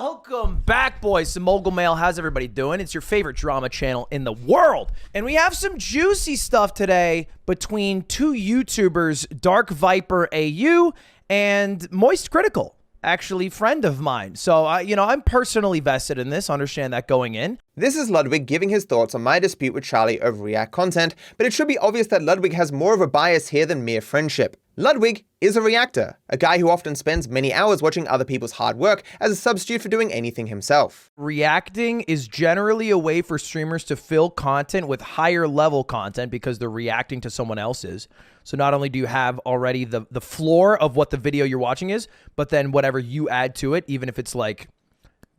Welcome back, boys, to Mogul Mail. How's everybody doing? It's your favorite drama channel in the world. And we have some juicy stuff today between two YouTubers, DarkViperAU and MoistCritikal, actually friend of mine. So, I'm personally vested in this, understand that going in. This is Ludwig giving his thoughts on my dispute with Charlie over React content, but it should be obvious that Ludwig has more of a bias here than mere friendship. Ludwig is a reactor, a guy who often spends many hours watching other people's hard work as a substitute for doing anything himself. Reacting is generally a way for streamers to fill content with higher level content because they're reacting to someone else's. So not only do you have already the floor of what the video you're watching is, but then whatever you add to it, even if it's like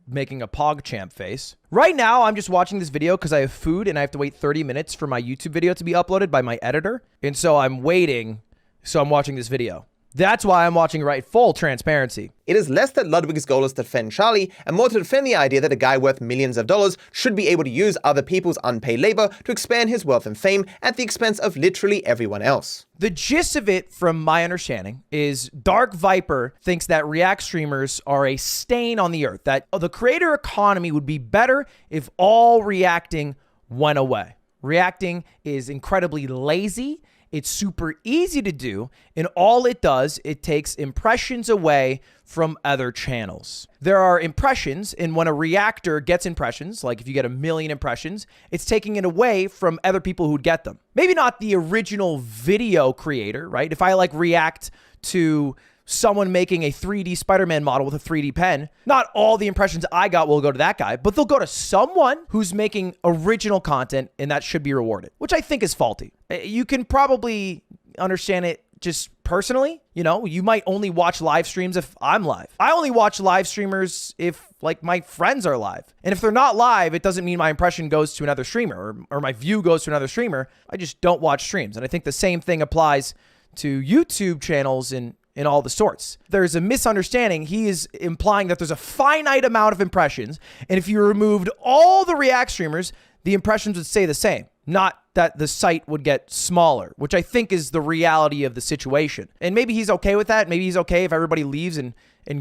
making a PogChamp face. Right now, I'm just watching this video because I have food and I have to wait 30 minutes for my YouTube video to be uploaded by my editor. And so I'm waiting. So I'm watching this video. That's why I'm watching right, full transparency. It is less that Ludwig's goal is to defend Charlie, and more to defend the idea that a guy worth millions of dollars should be able to use other people's unpaid labor to expand his wealth and fame at the expense of literally everyone else. The gist of it, from my understanding, is Dark Viper thinks that React streamers are a stain on the earth, that the creator economy would be better if all reacting went away. Reacting is incredibly lazy. It's super easy to do, and all it does, it takes impressions away from other channels. There are impressions, and when a reactor gets impressions, like if you get 1 million impressions, it's taking it away from other people who'd get them. Maybe not the original video creator, right? If I react to someone making a 3D Spider-Man model with a 3D pen, not all the impressions I got will go to that guy, but they'll go to someone who's making original content, and that should be rewarded, which I think is faulty. You can probably understand it just personally. You might only watch live streams if I'm live. I only watch live streamers if my friends are live. And if they're not live, it doesn't mean my impression goes to another streamer or my view goes to another streamer. I just don't watch streams. And I think the same thing applies to YouTube channels in all the sorts. There's a misunderstanding. He is implying that there's a finite amount of impressions, and if you removed all the React streamers, the impressions would stay the same, not that the site would get smaller, which I think is the reality of the situation. And maybe he's okay with that. Maybe he's okay if everybody leaves and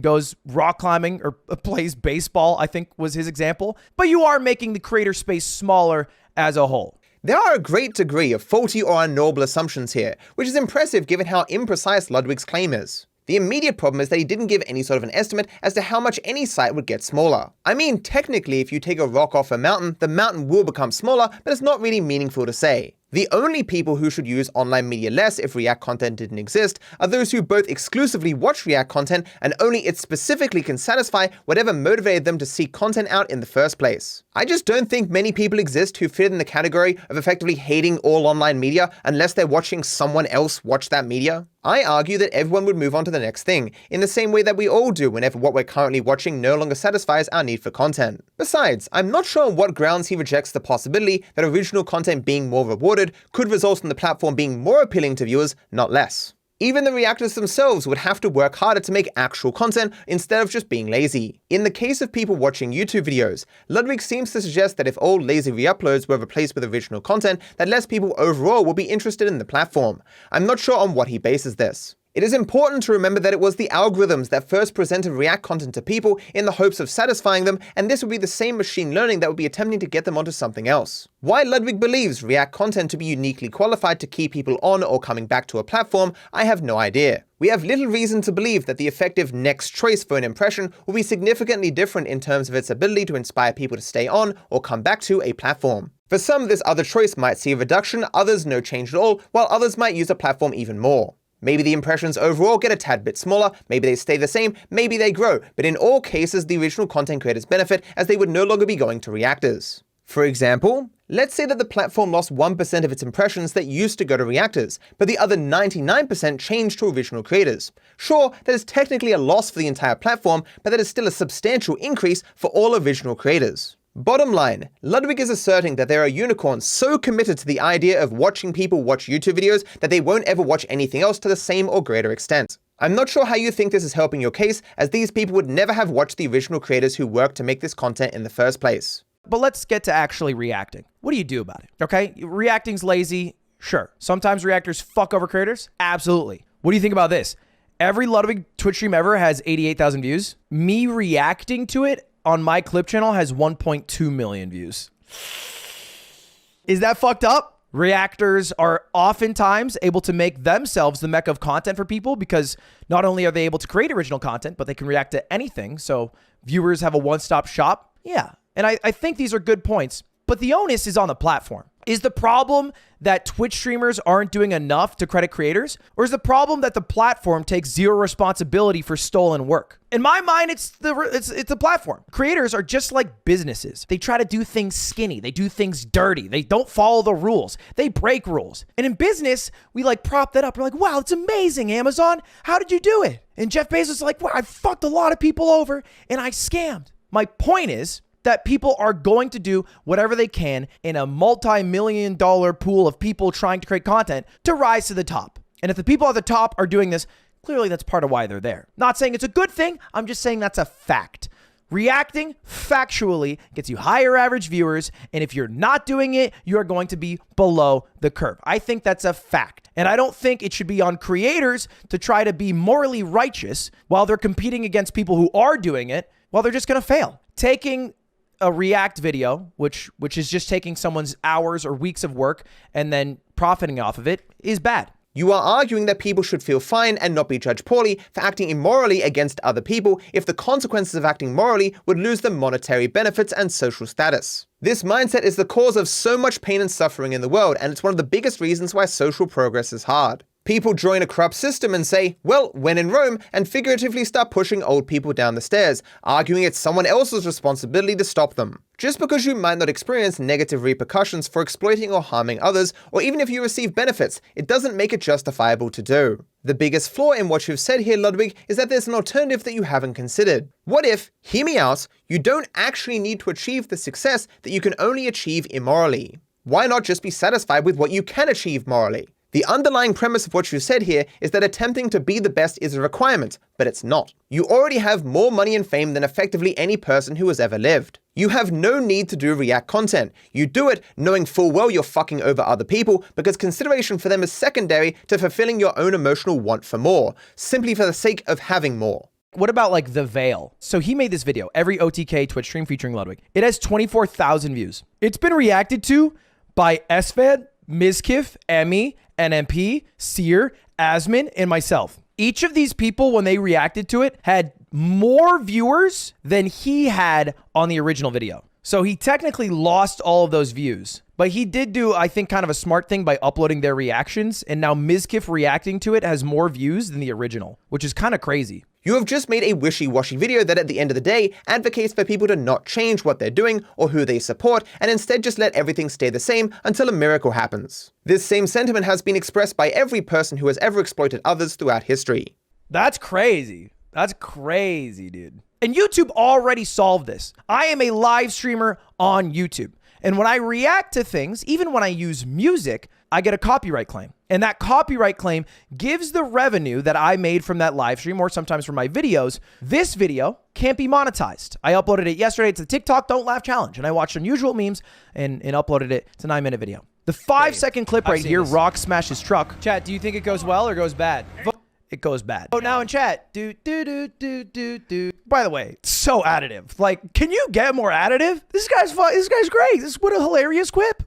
goes rock climbing or plays baseball, I think was his example. But you are making the creator space smaller as a whole. There are a great degree of faulty or unknowable assumptions here, which is impressive given how imprecise Ludwig's claim is. The immediate problem is that he didn't give any sort of an estimate as to how much any site would get smaller. I mean, technically, if you take a rock off a mountain, the mountain will become smaller, but it's not really meaningful to say. The only people who should use online media less if React content didn't exist are those who both exclusively watch React content and only it specifically can satisfy whatever motivated them to seek content out in the first place. I just don't think many people exist who fit in the category of effectively hating all online media unless they're watching someone else watch that media. I argue that everyone would move on to the next thing, in the same way that we all do whenever what we're currently watching no longer satisfies our need for content. Besides, I'm not sure on what grounds he rejects the possibility that original content being more rewarded could result in the platform being more appealing to viewers, not less. Even the reactors themselves would have to work harder to make actual content instead of just being lazy. In the case of people watching YouTube videos, Ludwig seems to suggest that if all lazy re-uploads were replaced with original content, that less people overall will be interested in the platform. I'm not sure on what he bases this. It is important to remember that it was the algorithms that first presented React content to people in the hopes of satisfying them, and this would be the same machine learning that would be attempting to get them onto something else. Why Ludwig believes React content to be uniquely qualified to keep people on or coming back to a platform, I have no idea. We have little reason to believe that the effective next choice for an impression will be significantly different in terms of its ability to inspire people to stay on or come back to a platform. For some, this other choice might see a reduction, others no change at all, while others might use a platform even more. Maybe the impressions overall get a tad bit smaller, maybe they stay the same, maybe they grow, but in all cases the original content creators benefit as they would no longer be going to reactors. For example, let's say that the platform lost 1% of its impressions that used to go to reactors, but the other 99% changed to original creators. Sure, that is technically a loss for the entire platform, but that is still a substantial increase for all original creators. Bottom line, Ludwig is asserting that there are unicorns so committed to the idea of watching people watch YouTube videos that they won't ever watch anything else to the same or greater extent. I'm not sure how you think this is helping your case, as these people would never have watched the original creators who worked to make this content in the first place. But let's get to actually reacting. What do you do about it? Okay, reacting's lazy, sure. Sometimes reactors fuck over creators, absolutely. What do you think about this? Every Ludwig Twitch stream ever has 88,000 views. Me reacting to it on my clip channel has 1.2 million views. Is that fucked up? Reactors are oftentimes able to make themselves the mecca of content for people because not only are they able to create original content, but they can react to anything. So viewers have a one-stop shop. Yeah. And I think these are good points, but the onus is on the platform. Is the problem that Twitch streamers aren't doing enough to credit creators? Or is the problem that the platform takes zero responsibility for stolen work? In my mind, it's the platform. Creators are just like businesses. They try to do things skinny. They do things dirty. They don't follow the rules. They break rules. And in business, we like prop that up. We're like, wow, it's amazing, Amazon. How did you do it? And Jeff Bezos is like, wow, I fucked a lot of people over and I scammed. My point is that people are going to do whatever they can in a multi-million-dollar pool of people trying to create content to rise to the top. And if the people at the top are doing this, clearly that's part of why they're there. Not saying it's a good thing. I'm just saying that's a fact. Reacting factually gets you higher average viewers. And if you're not doing it, you're going to be below the curve. I think that's a fact. And I don't think it should be on creators to try to be morally righteous while they're competing against people who are doing it, while they're just going to fail. Taking a React video, which is just taking someone's hours or weeks of work and then profiting off of it, is bad. You are arguing that people should feel fine and not be judged poorly for acting immorally against other people if the consequences of acting morally would lose them monetary benefits and social status. This mindset is the cause of so much pain and suffering in the world, and it's one of the biggest reasons why social progress is hard. People join a corrupt system and say, well, when in Rome, and figuratively start pushing old people down the stairs, arguing it's someone else's responsibility to stop them. Just because you might not experience negative repercussions for exploiting or harming others, or even if you receive benefits, it doesn't make it justifiable to do. The biggest flaw in what you've said here, Ludwig, is that there's an alternative that you haven't considered. What if, hear me out, you don't actually need to achieve the success that you can only achieve immorally? Why not just be satisfied with what you can achieve morally? The underlying premise of what you said here is that attempting to be the best is a requirement, but it's not. You already have more money and fame than effectively any person who has ever lived. You have no need to do React content. You do it knowing full well you're fucking over other people because consideration for them is secondary to fulfilling your own emotional want for more, simply for the sake of having more. What about like The Veil? So he made this video, every OTK Twitch stream featuring Ludwig. It has 24,000 views. It's been reacted to by SVAD, MoistCritikal, Emmy, NMP, Seer, Asmin, and myself. Each of these people, when they reacted to it, had more viewers than he had on the original video. So he technically lost all of those views. But he did do, I think, kind of a smart thing by uploading their reactions. And now MoistCritikal reacting to it has more views than the original, which is kind of crazy. You have just made a wishy-washy video that at the end of the day advocates for people to not change what they're doing or who they support and instead just let everything stay the same until a miracle happens. This same sentiment has been expressed by every person who has ever exploited others throughout history. That's crazy. That's crazy, dude. And YouTube already solved this. I am a live streamer on YouTube. And when I react to things, even when I use music, I get a copyright claim. And that copyright claim gives the revenue that I made from that live stream or sometimes from my videos. This video can't be monetized. I uploaded it yesterday to the TikTok Don't Laugh Challenge. And I watched unusual memes and uploaded it. It's a 9-minute video. The 5-second clip right here, Rock smashes truck. Chat, do you think it goes well or goes bad? It goes bad. Oh, now in chat. By the way, so additive. Like, can you get more additive? This guy's great. What a hilarious quip.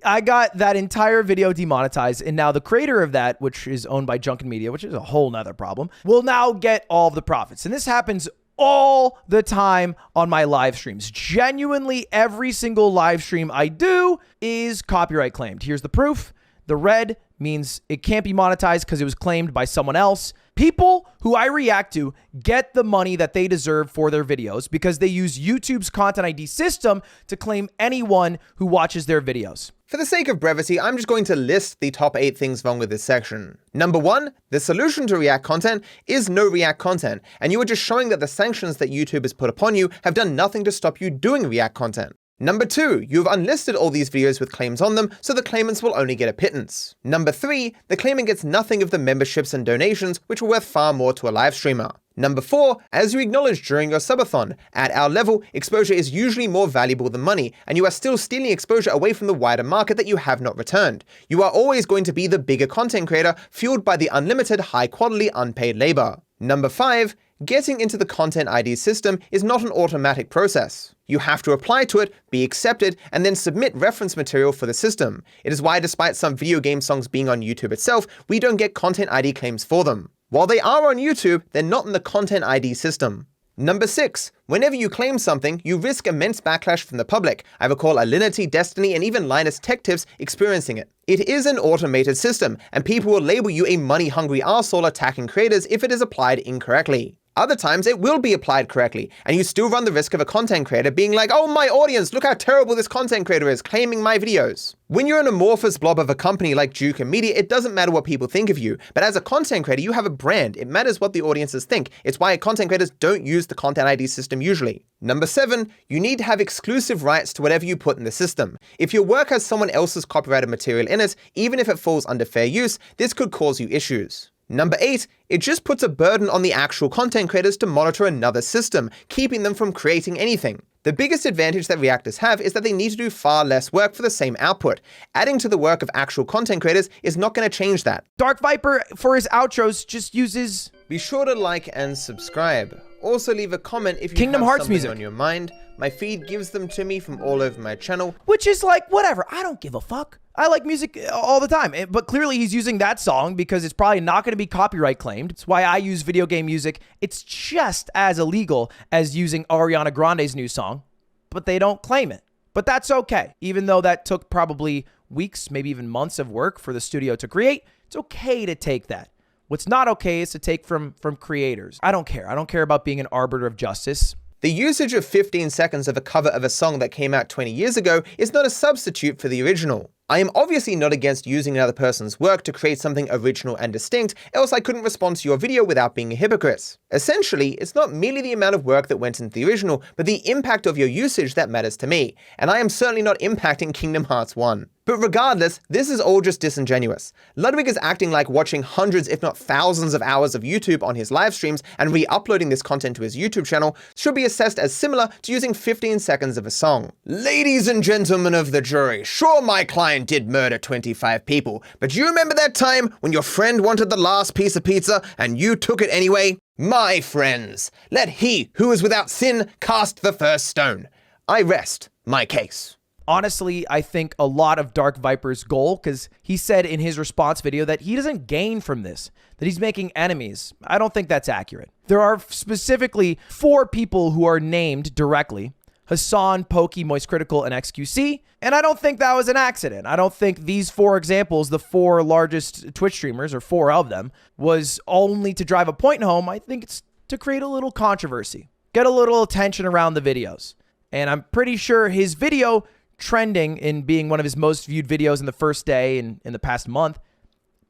I got that entire video demonetized, and now the creator of that, which is owned by Junkin Media, which is a whole nother problem, will now get all of the profits. And this happens all the time on my live streams. Genuinely, every single live stream I do is copyright claimed. Here's the proof. The red means it can't be monetized because it was claimed by someone else. People who I react to get the money that they deserve for their videos because they use YouTube's Content ID system to claim anyone who watches their videos. For the sake of brevity, I'm just going to list the top 8 things wrong with this section. Number 1, the solution to React content is no React content, and you are just showing that the sanctions that YouTube has put upon you have done nothing to stop you doing React content. Number 2, you've unlisted all these videos with claims on them, so the claimants will only get a pittance. Number 3, the claimant gets nothing of the memberships and donations, which are worth far more to a live streamer. Number 4, as you acknowledged during your subathon, at our level, exposure is usually more valuable than money, and you are still stealing exposure away from the wider market that you have not returned. You are always going to be the bigger content creator, fueled by the unlimited, high-quality, unpaid labor. Number 5, Getting into the Content ID system is not an automatic process. You have to apply to it, be accepted, and then submit reference material for the system. It is why despite some video game songs being on YouTube itself, we don't get Content ID claims for them. While they are on YouTube, they're not in the Content ID system. Number 6. Whenever you claim something, you risk immense backlash from the public. I recall Alinity, Destiny, and even Linus Tech Tips experiencing it. It is an automated system, and people will label you a money-hungry arsehole attacking creators if it is applied incorrectly. Other times, it will be applied correctly, and you still run the risk of a content creator being like, oh my audience, look how terrible this content creator is, claiming my videos. When you're an amorphous blob of a company like Duke and Media, it doesn't matter what people think of you, but as a content creator, you have a brand. It matters what the audiences think. It's why content creators don't use the Content ID system usually. Number 7, you need to have exclusive rights to whatever you put in the system. If your work has someone else's copyrighted material in it, even if it falls under fair use, this could cause you issues. Number 8, it just puts a burden on the actual content creators to monitor another system, keeping them from creating anything. The biggest advantage that reactors have is that they need to do far less work for the same output. Adding to the work of actual content creators is not going to change that. DarkViper, for his outros, just uses... Be sure to like and subscribe. Also leave a comment if you Kingdom have Hearts something music on your mind. My feed gives them to me from all over my channel. Which is like, whatever, I don't give a fuck. I like music all the time, but clearly he's using that song because it's probably not going to be copyright claimed. It's why I use video game music. It's just as illegal as using Ariana Grande's new song, but they don't claim it. But that's okay. Even though that took probably weeks, maybe even months of work for the studio to create, it's okay to take that. What's not okay is to take from creators. I don't care. I don't care about being an arbiter of justice. The usage of 15 seconds of a cover of a song that came out 20 years ago is not a substitute for the original. I am obviously not against using another person's work to create something original and distinct, else I couldn't respond to your video without being a hypocrite. Essentially, it's not merely the amount of work that went into the original, but the impact of your usage that matters to me, and I am certainly not impacting Kingdom Hearts 1. But regardless, this is all just disingenuous. Ludwig is acting like watching hundreds if not thousands of hours of YouTube on his live streams and re-uploading this content to his YouTube channel should be assessed as similar to using 15 seconds of a song. Ladies and gentlemen of the jury, sure my client did murder 25 people, but you remember that time when your friend wanted the last piece of pizza and you took it anyway? My friends, let he who is without sin cast the first stone. I rest my case. Honestly, I think a lot of DarkViper's goal, because he said in his response video that he doesn't gain from this, that he's making enemies. I don't think that's accurate. There are specifically 4 people who are named directly: Hassan, Pokey, MoistCritikal, and XQC. And I don't think that was an accident. I don't think these 4 examples, the 4 largest Twitch streamers, or 4 of them, was only to drive a point home. I think it's to create a little controversy, get a little attention around the videos. And I'm pretty sure his video trending in being one of his most viewed videos in the first day in the past month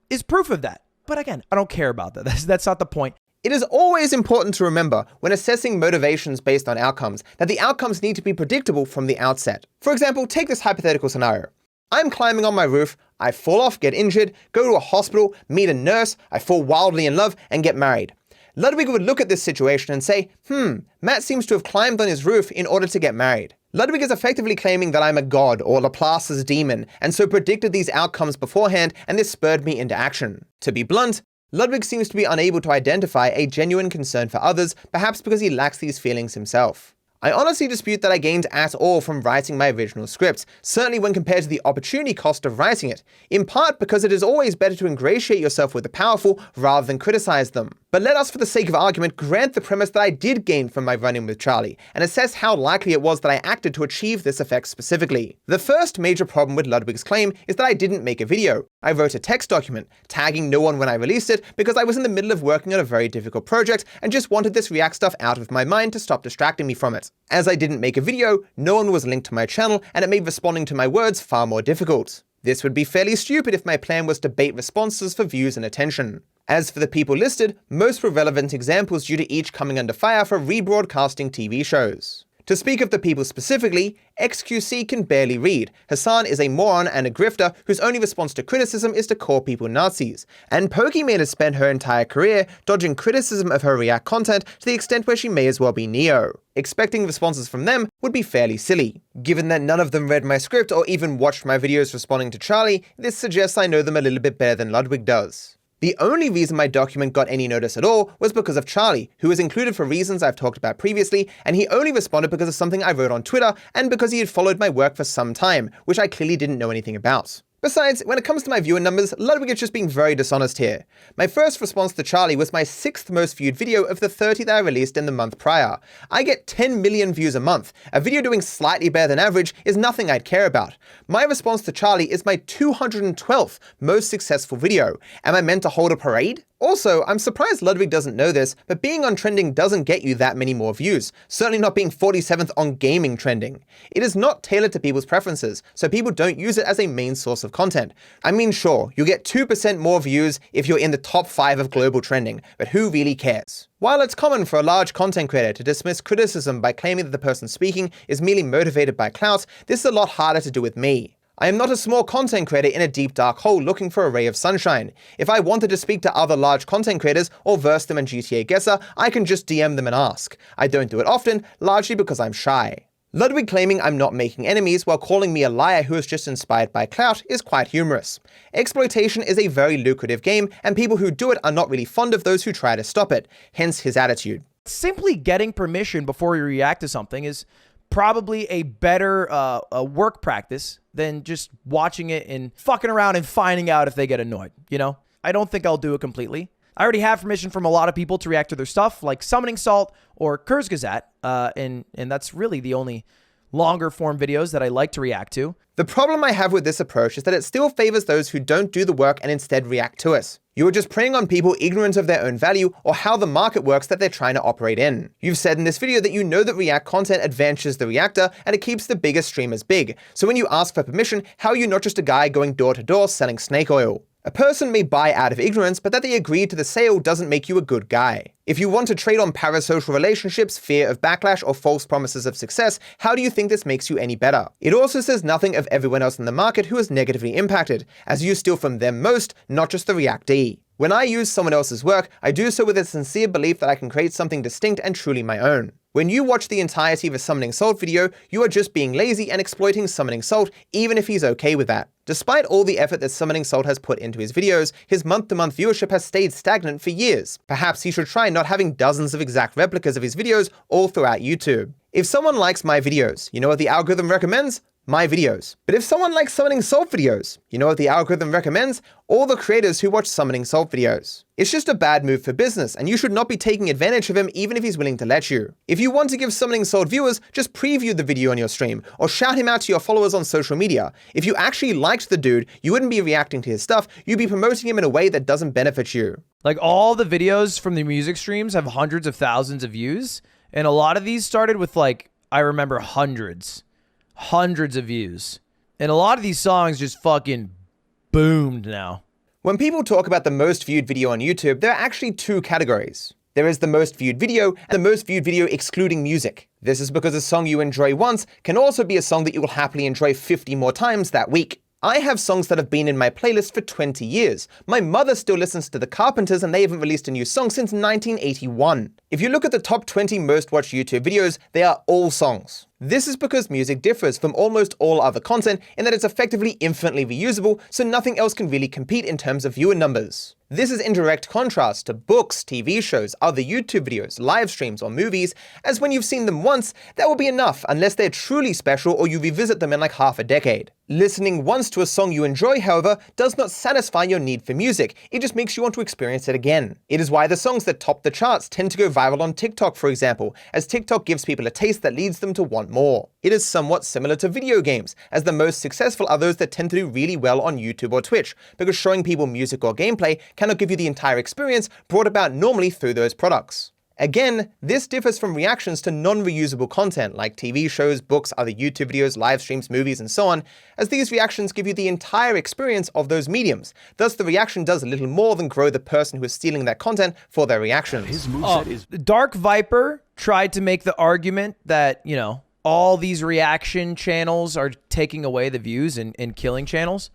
is proof of that. But again, I don't care about that. That's not the point. It is always important to remember when assessing motivations based on outcomes that the outcomes need to be predictable from the outset. For example, take this hypothetical scenario. I'm climbing on my roof, I fall off, get injured, go to a hospital, meet a nurse, I fall wildly in love, and get married. Ludwig would look at this situation and say, Matt seems to have climbed on his roof in order to get married. Ludwig is effectively claiming that I'm a god or Laplace's demon, and so predicted these outcomes beforehand, and this spurred me into action. To be blunt, Ludwig seems to be unable to identify a genuine concern for others, perhaps because he lacks these feelings himself. I honestly dispute that I gained at all from writing my original script, certainly when compared to the opportunity cost of writing it, in part because it is always better to ingratiate yourself with the powerful rather than criticize them. But let us, for the sake of argument, grant the premise that I did gain from my run-in with Charlie, and assess how likely it was that I acted to achieve this effect specifically. The first major problem with Ludwig's claim is that I didn't make a video. I wrote a text document, tagging no one when I released it because I was in the middle of working on a very difficult project and just wanted this React stuff out of my mind to stop distracting me from it. As I didn't make a video, no one was linked to my channel, and it made responding to my words far more difficult. This would be fairly stupid if my plan was to bait responses for views and attention. As for the people listed, most were relevant examples due to each coming under fire for rebroadcasting TV shows. To speak of the people specifically, XQC can barely read, Hassan is a moron and a grifter whose only response to criticism is to call people Nazis, and Pokimane has spent her entire career dodging criticism of her React content to the extent where she may as well be Neo. Expecting responses from them would be fairly silly. Given that none of them read my script or even watched my videos responding to Charlie, this suggests I know them a little bit better than Ludwig does. The only reason my document got any notice at all was because of Charlie, who was included for reasons I've talked about previously, and he only responded because of something I wrote on Twitter and because he had followed my work for some time, which I clearly didn't know anything about. Besides, when it comes to my viewer numbers, Ludwig is just being very dishonest here. My first response to Charlie was my 6th most viewed video of the 30 that I released in the month prior. I get 10 million views a month. A video doing slightly better than average is nothing I'd care about. My response to Charlie is my 212th most successful video. Am I meant to hold a parade? Also, I'm surprised Ludwig doesn't know this, but being on trending doesn't get you that many more views, certainly not being 47th on gaming trending. It is not tailored to people's preferences, so people don't use it as a main source of content. I mean, sure, you'll get 2% more views if you're in the top 5 of global trending, but who really cares? While it's common for a large content creator to dismiss criticism by claiming that the person speaking is merely motivated by clout, this is a lot harder to do with me. I am not a small content creator in a deep dark hole looking for a ray of sunshine. If I wanted to speak to other large content creators or verse them in GTA Guesser, I can just DM them and ask. I don't do it often, largely because I'm shy. Ludwig claiming I'm not making enemies while calling me a liar who is just inspired by clout is quite humorous. Exploitation is a very lucrative game, and people who do it are not really fond of those who try to stop it, hence his attitude. Simply getting permission before you react to something is probably a better work practice than just watching it and fucking around and finding out if they get annoyed, you know? I don't think I'll do it completely. I already have permission from a lot of people to react to their stuff, like Summoning Salt or Kurzgesagt, and that's really the only longer form videos that I like to react to. The problem I have with this approach is that it still favors those who don't do the work and instead react to it. You are just preying on people ignorant of their own value or how the market works that they're trying to operate in. You've said in this video that you know that React content advances the Reactor and it keeps the biggest streamers big. So when you ask for permission, how are you not just a guy going door to door selling snake oil? A person may buy out of ignorance, but that they agreed to the sale doesn't make you a good guy. If you want to trade on parasocial relationships, fear of backlash, or false promises of success, how do you think this makes you any better? It also says nothing of everyone else in the market who is negatively impacted, as you steal from them most, not just the reactee. When I use someone else's work, I do so with a sincere belief that I can create something distinct and truly my own. When you watch the entirety of a Summoning Salt video, you are just being lazy and exploiting Summoning Salt, even if he's okay with that. Despite all the effort that Summoning Salt has put into his videos, his month-to-month viewership has stayed stagnant for years. Perhaps he should try not having dozens of exact replicas of his videos all throughout YouTube. If someone likes my videos, you know what the algorithm recommends? My videos. But if someone likes Summoning Salt videos, you know what the algorithm recommends? All the creators who watch Summoning Salt videos. It's just a bad move for business, and you should not be taking advantage of him even if he's willing to let you. If you want to give Summoning Salt viewers, just preview the video on your stream, or shout him out to your followers on social media. If you actually liked the dude, you wouldn't be reacting to his stuff, you'd be promoting him in a way that doesn't benefit you. Like, all the videos from the music streams have hundreds of thousands of views, and a lot of these started with, like, I remember hundreds of views. And a lot of these songs just fucking boomed now. When people talk about the most viewed video on YouTube, there are actually two categories. There is the most viewed video and the most viewed video excluding music. This is because a song you enjoy once can also be a song that you will happily enjoy 50 more times that week. I have songs that have been in my playlist for 20 years. My mother still listens to The Carpenters and they haven't released a new song since 1981. If you look at the top 20 most watched YouTube videos, they are all songs. This is because music differs from almost all other content in that it's effectively infinitely reusable, so nothing else can really compete in terms of viewer numbers. This is in direct contrast to books, TV shows, other YouTube videos, live streams, or movies, as when you've seen them once, that will be enough unless they're truly special or you revisit them in like half a decade. Listening once to a song you enjoy, however, does not satisfy your need for music, it just makes you want to experience it again. It is why the songs that top the charts tend to go viral on TikTok, for example, as TikTok gives people a taste that leads them to want more. It is somewhat similar to video games, as the most successful are those that tend to do really well on YouTube or Twitch, because showing people music or gameplay cannot give you the entire experience brought about normally through those products. Again, this differs from reactions to non-reusable content like TV shows, books, other YouTube videos, live streams, movies, and so on, as these reactions give you the entire experience of those mediums. Thus, the reaction does little more than grow the person who is stealing that content for their reactions. His moveset is... Dark Viper tried to make the argument that, you know, all these reaction channels are taking away the views and killing channels.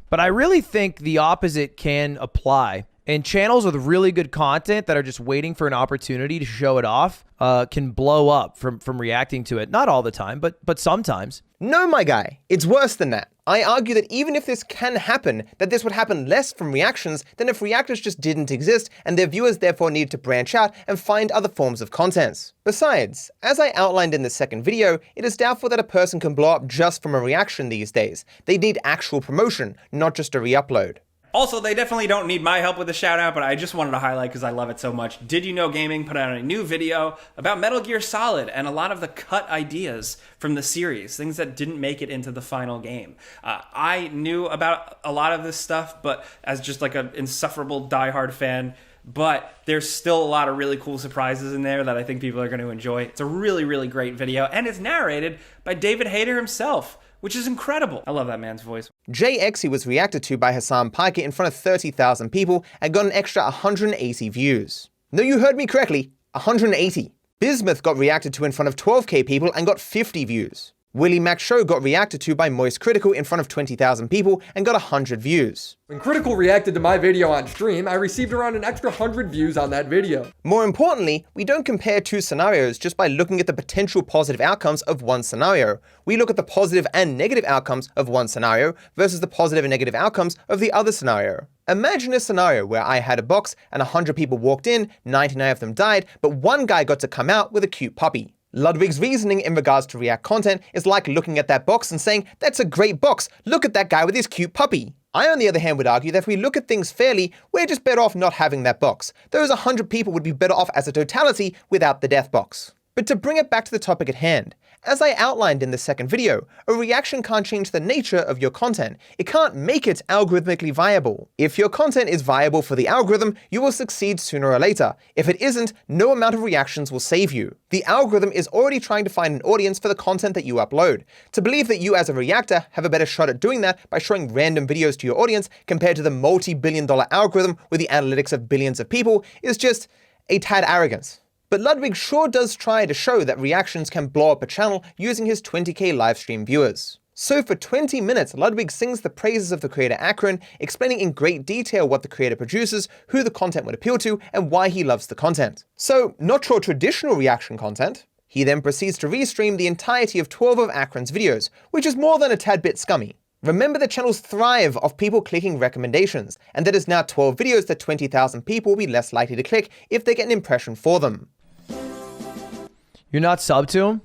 But I really think the opposite can apply. And channels with really good content that are just waiting for an opportunity to show it off can blow up from reacting to it. Not all the time, but sometimes. No, my guy, it's worse than that. I argue that even if this can happen, that this would happen less from reactions than if reactors just didn't exist and their viewers therefore need to branch out and find other forms of content. Besides, as I outlined in the second video, it is doubtful that a person can blow up just from a reaction these days. They need actual promotion, not just a re-upload. Also, they definitely don't need my help with the shout out, but I just wanted to highlight because I love it so much. Did You Know Gaming put out a new video about Metal Gear Solid and a lot of the cut ideas from the series, things that didn't make it into the final game. I knew about a lot of this stuff, but as just like an insufferable diehard fan, but there's still a lot of really cool surprises in there that I think people are going to enjoy. It's a really, really great video, and it's narrated by David Hayter himself, which is incredible. I love that man's voice. JXE was reacted to by Hassan Piker in front of 30,000 people and got an extra 180 views. No, you heard me correctly, 180. Bismuth got reacted to in front of 12k people and got 50 views. Willie Mac Show got reacted to by MoistCritikal in front of 20,000 people and got 100 views. When Critical reacted to my video on stream, I received around an extra 100 views on that video. More importantly, we don't compare two scenarios just by looking at the potential positive outcomes of one scenario. We look at the positive and negative outcomes of one scenario versus the positive and negative outcomes of the other scenario. Imagine a scenario where I had a box and 100 people walked in, 99 of them died, but one guy got to come out with a cute puppy. Ludwig's reasoning in regards to React content is like looking at that box and saying, that's a great box, look at that guy with his cute puppy. I, on the other hand, would argue that if we look at things fairly, we're just better off not having that box. Those 100 people would be better off as a totality without the death box. But to bring it back to the topic at hand, as I outlined in the second video, a reaction can't change the nature of your content. It can't make it algorithmically viable. If your content is viable for the algorithm, you will succeed sooner or later. If it isn't, no amount of reactions will save you. The algorithm is already trying to find an audience for the content that you upload. To believe that you as a reactor have a better shot at doing that by showing random videos to your audience compared to the multi-billion-dollar algorithm with the analytics of billions of people is just a tad arrogant. But Ludwig sure does try to show that reactions can blow up a channel using his 20k livestream viewers. So for 20 minutes, Ludwig sings the praises of the creator Akron, explaining in great detail what the creator produces, who the content would appeal to, and why he loves the content. So, not your traditional reaction content. He then proceeds to restream the entirety of 12 of Akron's videos, which is more than a tad bit scummy. Remember that channels thrive off people clicking recommendations, and that is now 12 videos that 20,000 people will be less likely to click if they get an impression for them. You're not sub to him?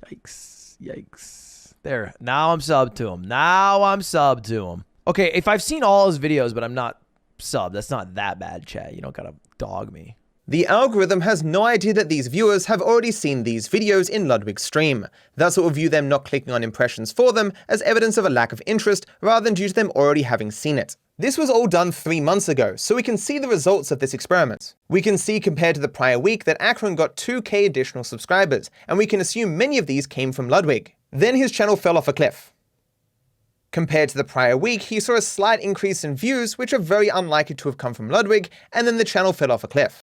Yikes. Yikes. There. Now I'm sub to him. Now I'm sub to him. Okay, if I've seen all his videos, but I'm not sub, that's not that bad, chat. You don't gotta dog me. The algorithm has no idea that these viewers have already seen these videos in Ludwig's stream. Thus it will view them not clicking on impressions for them as evidence of a lack of interest rather than due to them already having seen it. This was all done 3 months ago, so we can see the results of this experiment. We can see compared to the prior week that Akron got 2k additional subscribers, and we can assume many of these came from Ludwig. Then his channel fell off a cliff. Compared to the prior week, he saw a slight increase in views, which are very unlikely to have come from Ludwig, and then the channel fell off a cliff.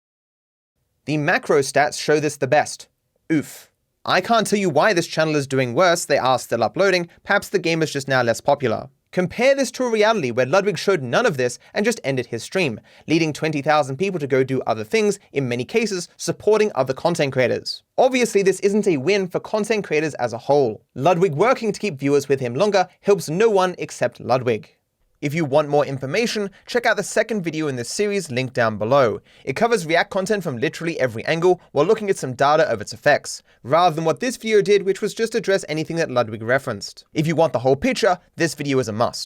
The macro stats show this the best. Oof. I can't tell you why this channel is doing worse, they are still uploading, perhaps the game is just now less popular. Compare this to a reality where Ludwig showed none of this and just ended his stream, leading 20,000 people to go do other things, in many cases supporting other content creators. Obviously this isn't a win for content creators as a whole. Ludwig working to keep viewers with him longer helps no one except Ludwig. If you want more information, check out the second video in this series linked down below. It covers React content from literally every angle while looking at some data of its effects, rather than what this video did, which was just address anything that Ludwig referenced. If you want the whole picture, this video is a must.